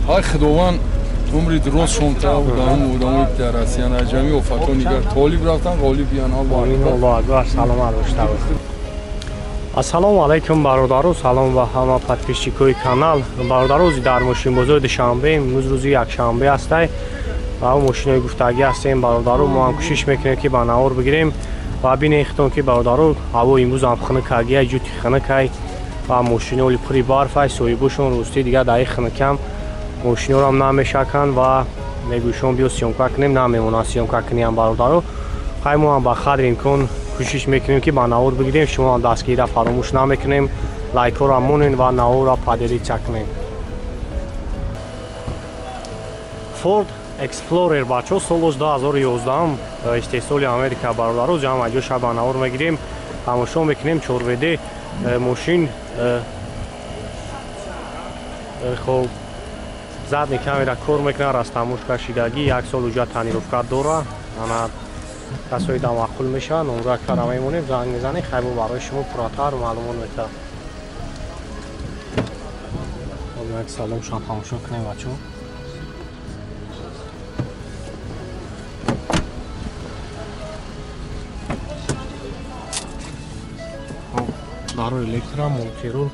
های خداوند عمری درست شما و دامو درسیان اجمی و فتو نگر طالب رفتن غالب بیان آمین الله اکبر سلام علیکم ассалому алайкум бародару салом ба ҳама подписчикои канал бародару дар мошин бозори душанбе имрӯз рӯзи якшанбе астай ва мошинои гуфтагӣ ҳастем бародару мо ҳам кӯшиш мекунем ки ба навор бигирем ва бинехтон ки бародару ҳаво имрӯз ҳам хунукагия ҷути хунукай ва мошиноли пури барфай соҳибушон рости дигар дар хунукам мошиноро ҳам намешаканд ва мегӯшон биё сёмка кунем намемонанд сёмка кунем бародару хай мо ҳам ба қадри имкон کوشش میکنیم که با ناور بگیریم شما دستگیری را فراموش نمیکنیم لایک را مونین و ناور را پادری چکنیم فورد اکسپلورر بچه سال 2011 استحصال امریکا برادرو جمع جوش با ناور میگیریم تماشا میکنیم چوربیده ماشین خب زد کمی را کار میکنه راستاموش کشیدگی یک سال اوجا تانیروفکا داره کسایی دماغل میشن نمره کار میمونیم زنگ میزنی خیلی برای شما پراتر معلومات میده یک سلام شما تماشا کنیم بچه دارو الکترا مولتیرول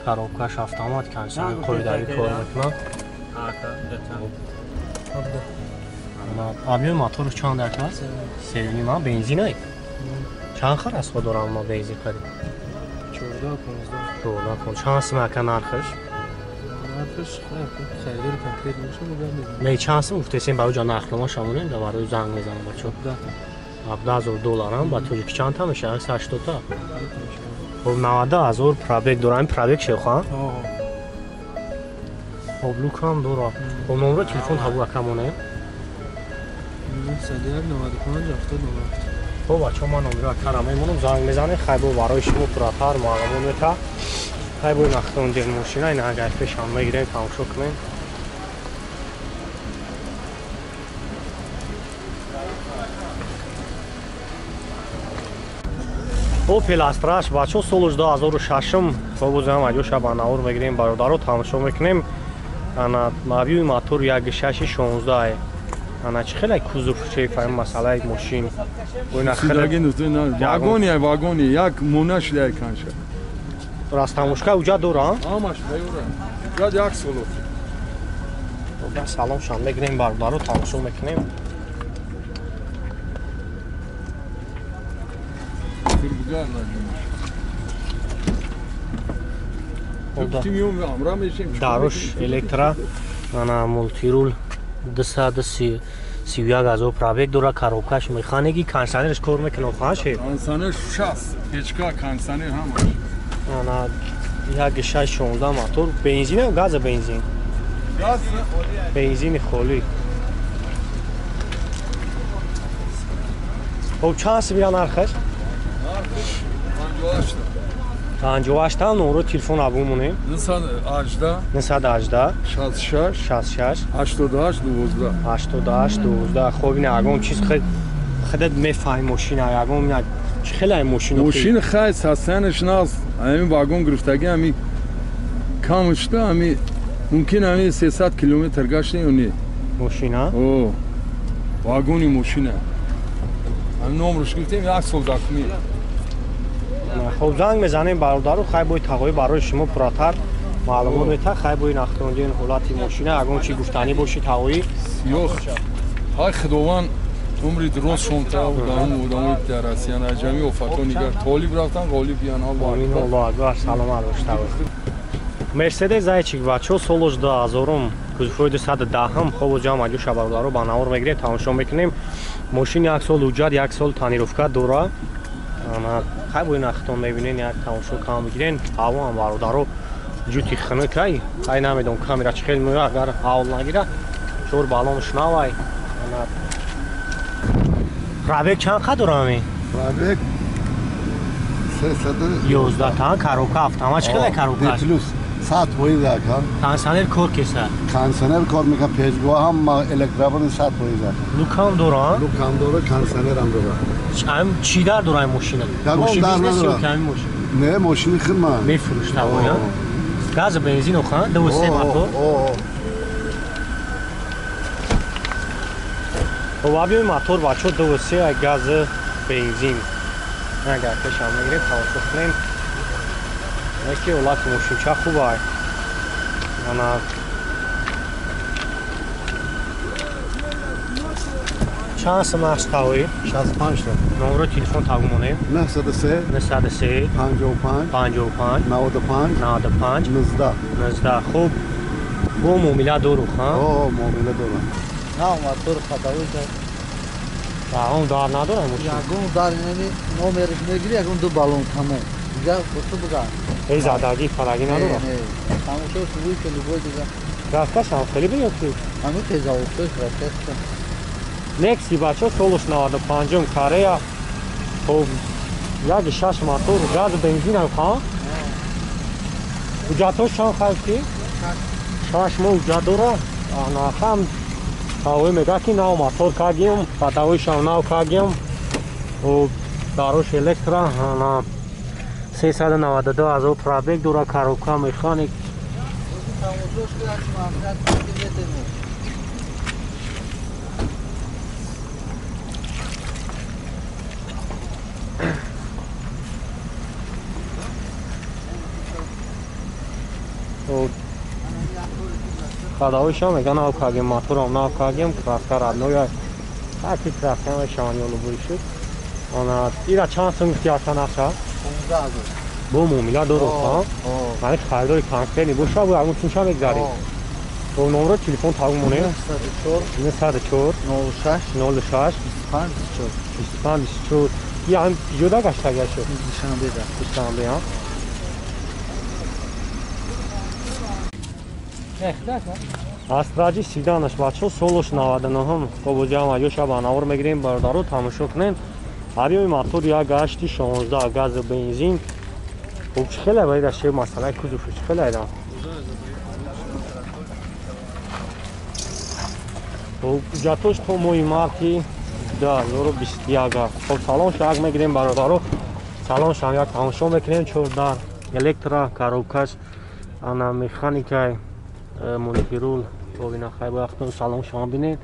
کاروکاش автомат کنسان قایداری کار میکنن объем мотора чанд аст? Серийный ма бензинай. Чанд хар аст дорам ма бензин қариб? 14-15. Чанд сум ака нархиш? Нархиш хайдор конкрет меша мегам. Не чанд сум гуфтесин барои ҷа нархнома шамонем да барои занг мезанам бачо. $17,000 ба тоҷики чанд та меша? 80 та. Хоб 90,000 пробег дорам, пробег шеха? Хоб лукам дора. Хоб номер телефон ҳабу акамонем? خب بچه ما نمره کارم میمونم زنگ میزنه خیلی برای شما پراتر معلومات میده خیلی نختون دل ماشینه این اگر پیش هم میگیریم تماشا کنیم اوپل استراش بچه سال 2006 خب زنگ اجوش با نور میگیریم برادرو تماشا میکنیم انا مابیوی موتور 1.616 انا چه خیلی کوزو چه فهم مسئله ماشین و خیلی واگونی واگونی یک مونش در کنشه راستاموشکا اوجا داره آماش بیوره جا یک سولو و سلام شام میگیریم برادرو تماشا میکنیم داروش الکترا انا مولتیرول 231,000 пробег дора коробкаш механики кондиционерш кор мекунад хаше кондиционер 60 печка кондиционер ҳамаш ана 1.616 мотор бензин ё газ бензин газ бензин холи хоб чанд сибия нархаш 58 номер телефон абумонем 918 66 88 12 خب این اگه چیز خودت میفهمی ماشین اگه میاد خیلی ماشین خیلی سستنش ناز همین واگن گرفتگی همین کم شده همین ممکن همین 300 کیلومتر گشته یا نه ماشین ها اوه واگونی ماشینه همین نمرش گفتیم یک سال داخمی خب زنگ میزنیم برادرو خیلی باید تقوی برای شما پراتر معلومات میده خیلی باید نختوندین حالتی ماشینه اگه چی گفتنی باشی تقوی سیاخ های خداوند عمری درست شما و دامو درسیان اجمی و فتو نگر طالب رفتن غالب بیان آمین الله اکبر سلام علیکم مرسدس зайчик бачо сол 2000 кузовой 210 хоб ҷам аҷу шабардаро ба навор мегирем тамошо мекунем мошин як сол уҷад як сол танировка дора ана хай бо нахтон мебинен як тамошо кам мегирен ҳаво ам бародаро ҷути хунукай хай намедон камера чӣ хел меояд агар ҳавл нагира чор балонш навай ана пробег чанд қад дорам ин пробег 11 та коробка автомат чӣ хел коробка аст 100 поиз акан кондиционер кор кеса кондиционер кор мека печгоҳ ҳам электробони 100 поиз акан лукам дора лукам дора кондиционер ҳам дора ам чӣ дар дора ин мошина мошин бизнес ё ками мошин не мошини хидмат мефурӯшта воя газ бензин охан 2 мотор خب بیایم موتور بچه دو سه گاز بنزین اگر کشم میگیریم تماشا کنیم یکی اولاد ماشین چه خوبه انا چند سمش تاوی 65 تا نمره تلفن تاگمونه 903 903 55 55 95 95 19 19 خوب بو مومیلا دورو خان اوه معامله دارم نه موتور خطاوی کرد اون دار نداره ماشین یگون در نمی نمرش میگیری یگون دو بالون تمام دیگه بسو بگم ای زدگی فرگی نداره تماشا سوی که لبوی دیگه رفتش هم خیلی بیفتی همون تیزا افتوش رفتش نکسی بچه سولش 95 کاره خب یک شش موتور گاز بنزین هم خواهم اجاتوش چند خواهی؟ شش مو اجادوره آنا خم تاوی میگه که نو موتور کاگیم پتاویش هم نو کاگیم و داروش الکترا آنا 392 از او پرابیک دوره کاروکا میخانیک تماشاش که هرچی معمولیت که خداویش هم میگه نو کاگیم موتور هم نو کاگیم کرافتر ادنو یا هرکی کرافتر هم شانیولو بویشید آنا ایره چند سنگ اختیارتن افشه؟ 15,000 بو مومیلا دو روخا من خریداری کنکلی بوشا بود همون چونشا بگذاریم و نمره تلفن تاگمونه 904 06 06 25 25 24 یا هم جدا گشته گشت نشان بده دوستان بیان استراجی سیدانش بچه سولش 99 هم خب جام ایو شب آنور میگیریم بردارو تماشا کنین هریوی موتور یا گشتی 16 گاز بنزین خب خیلی باید اشی مسئله کجوفش خیلی ایدان خب جاتوش تو موی مارکی دا یورو 21 خب سالان شاگ میگیریم بردارو سالان شاگ یک تماشا میکنیم چور دار الکترا کاروکاش انا مکانیکای مونیپیرول ببینم خیلی وقتون سلام شما بینید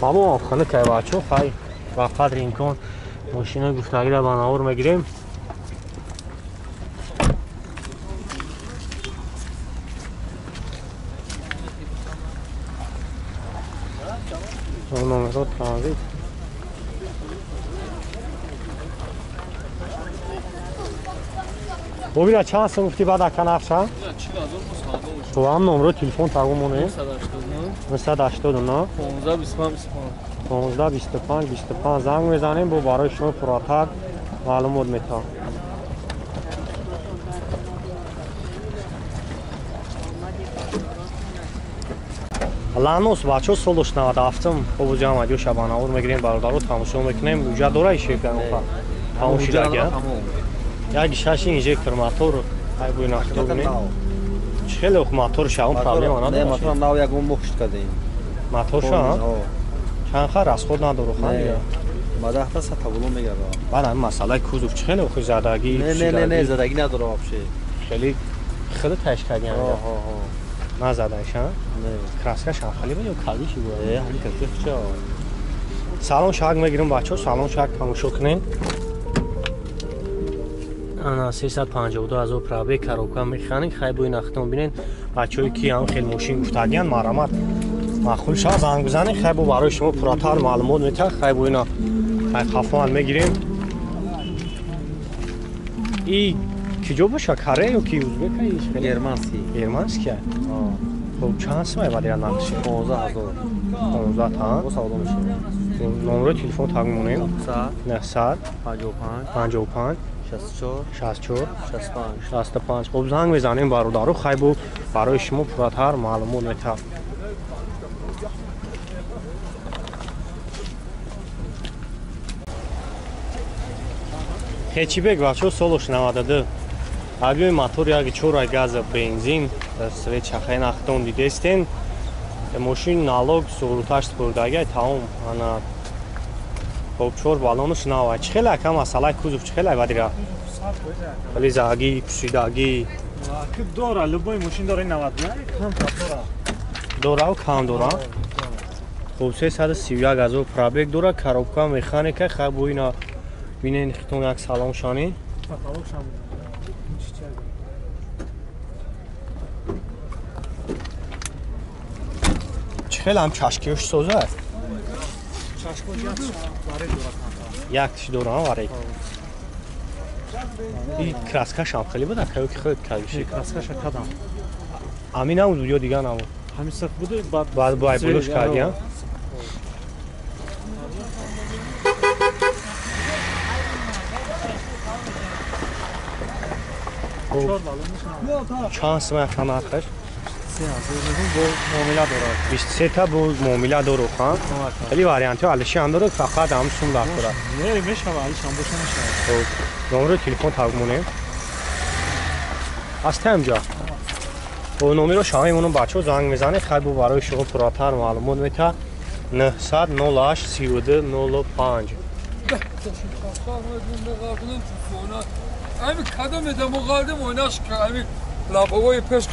بابا خانه که بچه خیلی و قدر این کن ماشین گفتگی را بناور میگیریم نمره ترانزیت ببینم چند سن گفتی بعد اکن افشه؟ تو هم نمره تلفن تاگمونه 989 15 25 زنگ میزنیم با برای شما فراتر معلومات میتام لانوس بچه سولش 97 خب جام ایو شبانه اور میگیریم بردارو تماشا میکنیم اونجا دوره شکل تماشا دیگه یک شش اینجکتور موتور ای بو ناخته ببینید خیلی خوب موتور شاون پرابلم آنها نه موتور ناو یک مخش کردیم موتور شا چند خر از خود نداره خان یا بعد هفته سه تابلو میگیره بعد این مسئله کوزوف خیلی خوب زدگی نه زدگی نداره واپشه خیلی تشکیلی نه زدنش ها کراسکش هم خیلی یا کالیشی بود همین کفیف چه سلام شاگ میگیریم بچه سلام شاگ تماشا کنین انا 352 از او پرابیک کاروکا میخانیک خیلی بوی نختون بینین بچه‌ای که هم خیلی ماشین گفتگیان مرامت معقول شاه زنگ بزنین خیلی بو برای شما پراتر معلومات میتن خیلی بو اینا خیلی خفان میگیریم ای کجا باشه کاره یا کی ازبک ایش خیلی گرمانسی که خب چند سمه بعد ایران نقشه 15,000 تا او سوالو میشه نمره تلفن تاگمونه 900 55 64 65 خب زنگ میزنیم برادرو خیلی برای شما پراتر معلومات میتم هیچی بگ بچه سولش 92 اگه موتور یک چور گاز بنزین سوی چخه نختون دیده استین ماشین نالوگ سورتاش سپردگی تمام انا خب چور بالونش نوای خیلی کم مسئله کوزوف خیلی بدیره لیزاگی پوشیدگی که داره لبای ماشین داره 90 نه کم داره داره و کم داره خب 331,000 پرابیگ داره کاروبکا مکانیکه خب اینا بینین خیتون یک سلام شانی چخیل هم چشکیوش سوزه یک تیش داره ها واره این کراسکش هم خیلی بوده که خیلی کلگیشه کراسکش کدام همین هم ویدیو دیگه نمون همین سخت بوده بعد باید بلوش کردی ها چند سمت هم آخر 23 تا بود معامله داره خان ولی واریانت ها علشی هم داره فقط هم سوم داره نه میشه ولی شام بشه خب نمره تلفن تقمونه هست اینجا و نمره شاهیمون بچه زنگ میزنه خیلی برای شما پراتر معلومات میده 900 08 32 05 Ami kadam edem o kaldım oynaş ki ami lafavayı peş